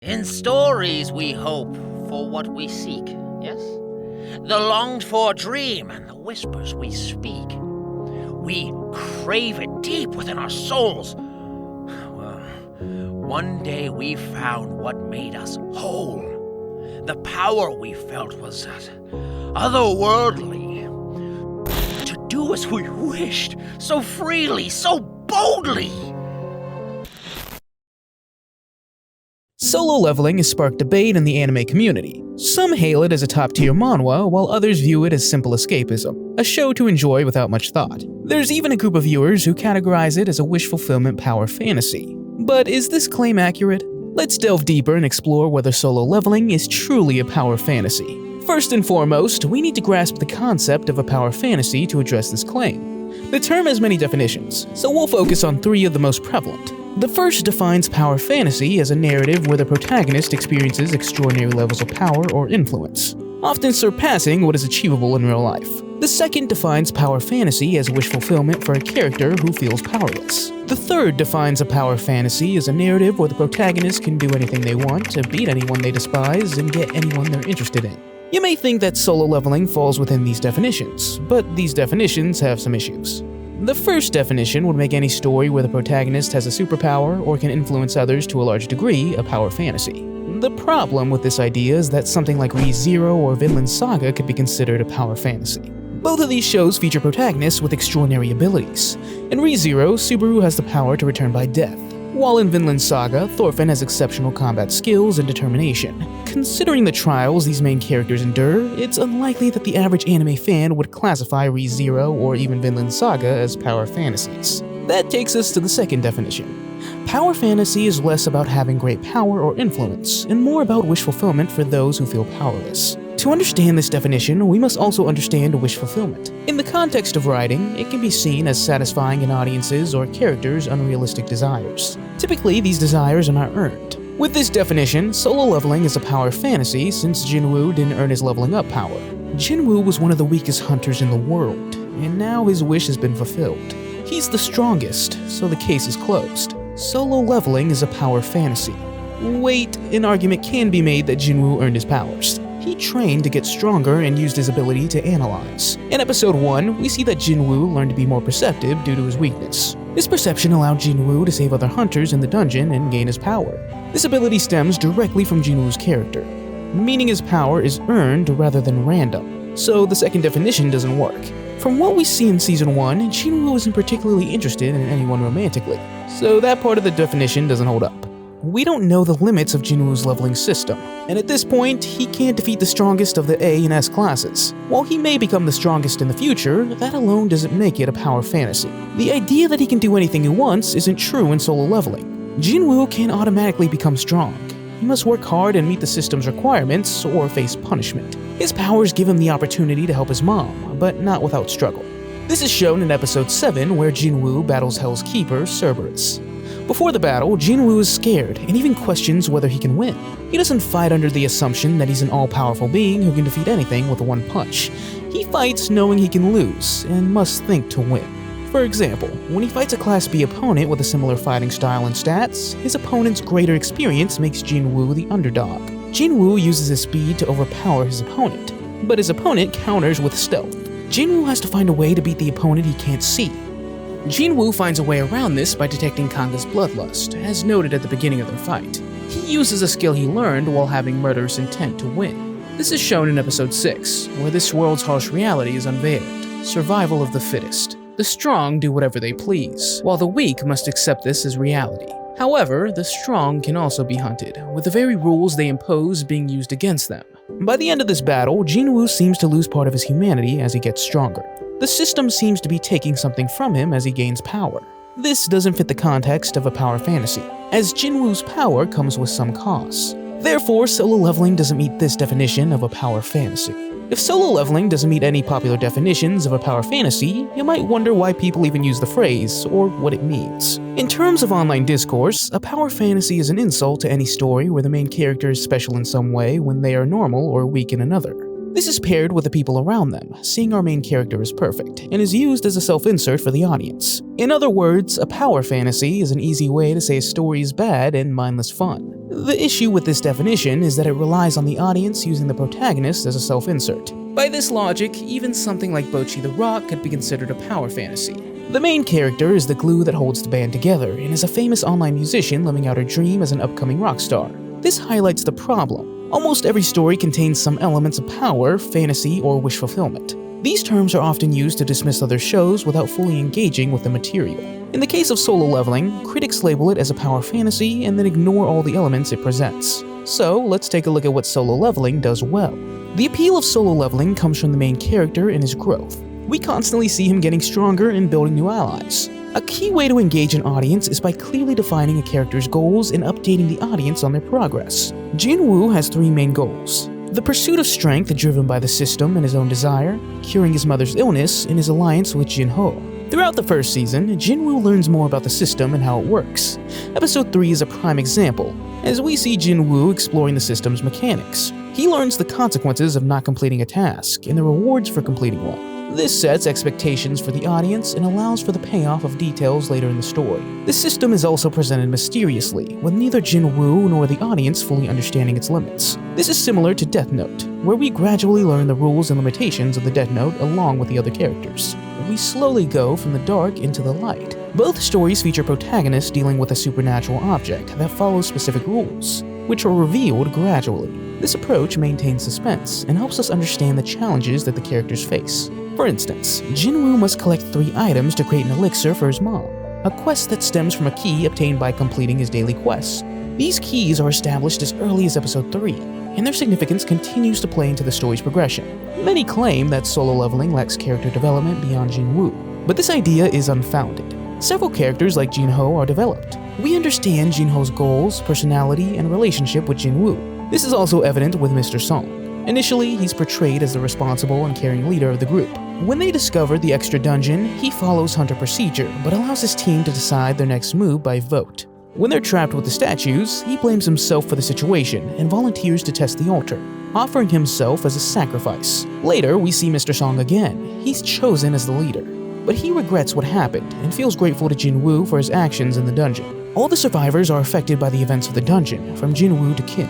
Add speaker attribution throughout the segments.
Speaker 1: In stories we hope for what we seek, yes? The longed-for dream and the whispers we speak. We crave it deep within our souls. Well, one day we found what made us whole. The power we felt was otherworldly. To do as we wished, so freely, so boldly.
Speaker 2: Solo Leveling has sparked debate in the anime community. Some hail it as a top-tier manhwa, while others view it as simple escapism, a show to enjoy without much thought. There's even a group of viewers who categorize it as a wish-fulfillment power fantasy. But is this claim accurate? Let's delve deeper and explore whether Solo Leveling is truly a power fantasy. First and foremost, we need to grasp the concept of a power fantasy to address this claim. The term has many definitions, so we'll focus on 3 of the most prevalent. The first defines power fantasy as a narrative where the protagonist experiences extraordinary levels of power or influence, often surpassing what is achievable in real life. The second defines power fantasy as wish fulfillment for a character who feels powerless. The third defines a power fantasy as a narrative where the protagonist can do anything they want to beat anyone they despise and get anyone they're interested in. You may think that Solo Leveling falls within these definitions, but these definitions have some issues. The first definition would make any story where the protagonist has a superpower or can influence others to a large degree a power fantasy. The problem with this idea is that something like Re:Zero or Vinland Saga could be considered a power fantasy. Both of these shows feature protagonists with extraordinary abilities. In Re:Zero, Subaru has the power to return by death, while in Vinland Saga, Thorfinn has exceptional combat skills and determination. Considering the trials these main characters endure, it's unlikely that the average anime fan would classify Re:Zero or even Vinland Saga as power fantasies. That takes us to the second definition. Power fantasy is less about having great power or influence, and more about wish fulfillment for those who feel powerless. To understand this definition, we must also understand wish fulfillment. In the context of writing, it can be seen as satisfying an audience's or characters' unrealistic desires. Typically, these desires are not earned. With this definition, Solo Leveling is a power fantasy since Jin-Woo didn't earn his leveling up power. Jin-Woo was one of the weakest hunters in the world, and now his wish has been fulfilled. He's the strongest, so the case is closed. Solo Leveling is a power fantasy. Wait, an argument can be made that Jin-Woo earned his powers. He trained to get stronger and used his ability to analyze. In episode 1, we see that Jin-Woo learned to be more perceptive due to his weakness. This perception allowed Jin-Woo to save other hunters in the dungeon and gain his power. This ability stems directly from Jin-Woo's character, meaning his power is earned rather than random, so the second definition doesn't work. From what we see in Season 1, Jin-Woo isn't particularly interested in anyone romantically, so that part of the definition doesn't hold up. We don't know the limits of Jin-Woo's leveling system, and at this point, he can't defeat the strongest of the A and S classes. While he may become the strongest in the future, that alone doesn't make it a power fantasy. The idea that he can do anything he wants isn't true in Solo Leveling. Jin-Woo can't automatically become strong. He must work hard and meet the system's requirements or face punishment. His powers give him the opportunity to help his mom, but not without struggle. This is shown in episode 7 where Jin-Woo battles Hell's Keeper, Cerberus. Before the battle, Jin-Woo is scared and even questions whether he can win. He doesn't fight under the assumption that he's an all-powerful being who can defeat anything with one punch. He fights knowing he can lose and must think to win. For example, when he fights a Class B opponent with a similar fighting style and stats, his opponent's greater experience makes Jin-Woo the underdog. Jin-Woo uses his speed to overpower his opponent, but his opponent counters with stealth. Jin-Woo has to find a way to beat the opponent he can't see. Jin-Woo finds a way around this by detecting Kanga's bloodlust, as noted at the beginning of their fight. He uses a skill he learned while having murderous intent to win. This is shown in episode 6, where this world's harsh reality is unveiled: survival of the fittest. The strong do whatever they please, while the weak must accept this as reality. However, the strong can also be hunted, with the very rules they impose being used against them. By the end of this battle, Jin-Woo seems to lose part of his humanity as he gets stronger. The system seems to be taking something from him as he gains power. This doesn't fit the context of a power fantasy, as Jin-Woo's power comes with some costs. Therefore, Solo Leveling doesn't meet this definition of a power fantasy. If Solo Leveling doesn't meet any popular definitions of a power fantasy, you might wonder why people even use the phrase, or what it means. In terms of online discourse, a power fantasy is an insult to any story where the main character is special in some way when they are normal or weak in another. This is paired with the people around them, seeing our main character as perfect, and is used as a self-insert for the audience. In other words, a power fantasy is an easy way to say a story is bad and mindless fun. The issue with this definition is that it relies on the audience using the protagonist as a self-insert. By this logic, even something like Bocchi the Rock could be considered a power fantasy. The main character is the glue that holds the band together and is a famous online musician living out her dream as an upcoming rock star. This highlights the problem. Almost every story contains some elements of power, fantasy, or wish fulfillment. These terms are often used to dismiss other shows without fully engaging with the material. In the case of Solo Leveling, critics label it as a power fantasy and then ignore all the elements it presents. So, let's take a look at what Solo Leveling does well. The appeal of Solo Leveling comes from the main character and his growth. We constantly see him getting stronger and building new allies. A key way to engage an audience is by clearly defining a character's goals and updating the audience on their progress. Jin-Woo has 3 main goals: the pursuit of strength driven by the system and his own desire, curing his mother's illness, and his alliance with Jin-Ho. Throughout the first season, Jin-Woo learns more about the system and how it works. Episode 3 is a prime example, as we see Jin-Woo exploring the system's mechanics. He learns the consequences of not completing a task and the rewards for completing one. This sets expectations for the audience and allows for the payoff of details later in the story. The system is also presented mysteriously, with neither Jin-Woo nor the audience fully understanding its limits. This is similar to Death Note, where we gradually learn the rules and limitations of the Death Note along with the other characters. We slowly go from the dark into the light. Both stories feature protagonists dealing with a supernatural object that follows specific rules, which are revealed gradually. This approach maintains suspense and helps us understand the challenges that the characters face. For instance, Jin-Woo must collect 3 items to create an elixir for his mom, a quest that stems from a key obtained by completing his daily quests. These keys are established as early as episode 3, and their significance continues to play into the story's progression. Many claim that Solo Leveling lacks character development beyond Jin-Woo, but this idea is unfounded. Several characters like Jin-Ho are developed. We understand Jin-Ho's goals, personality, and relationship with Jin-Woo. This is also evident with Mr. Song. Initially, he's portrayed as the responsible and caring leader of the group. When they discover the extra dungeon, he follows Hunter procedure, but allows his team to decide their next move by vote. When they're trapped with the statues, he blames himself for the situation and volunteers to test the altar, offering himself as a sacrifice. Later, we see Mr. Song again. He's chosen as the leader, but he regrets what happened and feels grateful to Jin-Woo for his actions in the dungeon. All the survivors are affected by the events of the dungeon, from Jin-Woo to Kim.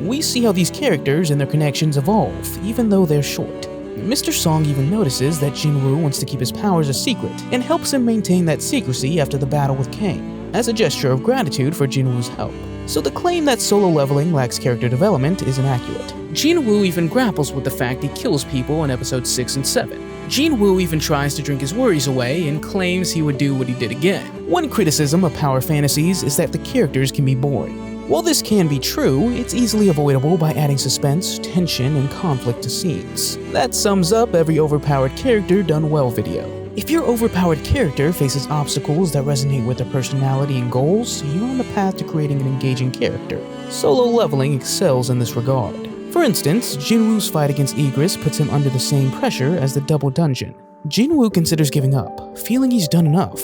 Speaker 2: We see how these characters and their connections evolve, even though they're short. Mr. Song even notices that Jin-Woo wants to keep his powers a secret and helps him maintain that secrecy after the battle with Kang, as a gesture of gratitude for Jin-Woo's help. So the claim that Solo Leveling lacks character development is inaccurate. Jin-Woo even grapples with the fact he kills people in episodes 6 and 7. Jin-Woo even tries to drink his worries away and claims he would do what he did again. One criticism of power fantasies is that the characters can be boring. While this can be true, it's easily avoidable by adding suspense, tension, and conflict to scenes. That sums up every overpowered character done well video. If your overpowered character faces obstacles that resonate with their personality and goals, you're on the path to creating an engaging character. Solo Leveling excels in this regard. For instance, Jin-Woo's fight against Igris puts him under the same pressure as the double dungeon. Jin-Woo considers giving up, feeling he's done enough,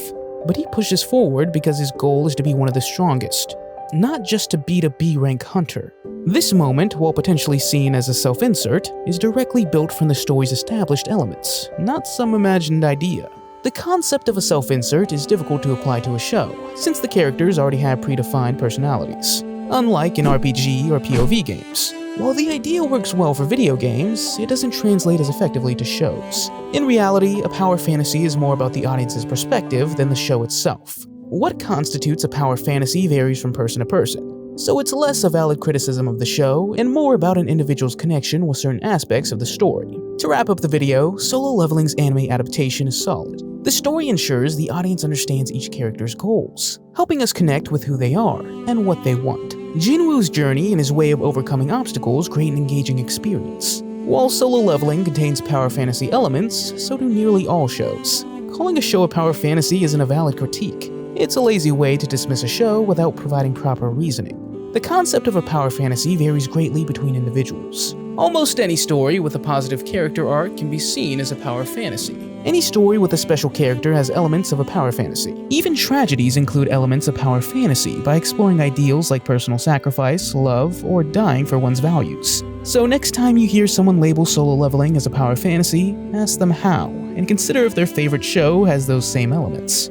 Speaker 2: but he pushes forward because his goal is to be one of the strongest, not just to beat a B-rank hunter. This moment, while potentially seen as a self-insert, is directly built from the story's established elements, not some imagined idea. The concept of a self-insert is difficult to apply to a show, since the characters already have predefined personalities, unlike in RPG or POV games. While the idea works well for video games, it doesn't translate as effectively to shows. In reality, a power fantasy is more about the audience's perspective than the show itself. What constitutes a power fantasy varies from person to person, so it's less a valid criticism of the show and more about an individual's connection with certain aspects of the story. To wrap up the video, Solo Leveling's anime adaptation is solid. The story ensures the audience understands each character's goals, helping us connect with who they are and what they want. Jin-Woo's journey and his way of overcoming obstacles create an engaging experience. While Solo Leveling contains power fantasy elements, so do nearly all shows. Calling a show a power fantasy isn't a valid critique. It's a lazy way to dismiss a show without providing proper reasoning. The concept of a power fantasy varies greatly between individuals. Almost any story with a positive character arc can be seen as a power fantasy, Any story with a special character has elements of a power fantasy. Even tragedies include elements of power fantasy by exploring ideals like personal sacrifice, love, or dying for one's values. So next time you hear someone label solo leveling as a power fantasy, ask them how, and consider if their favorite show has those same elements.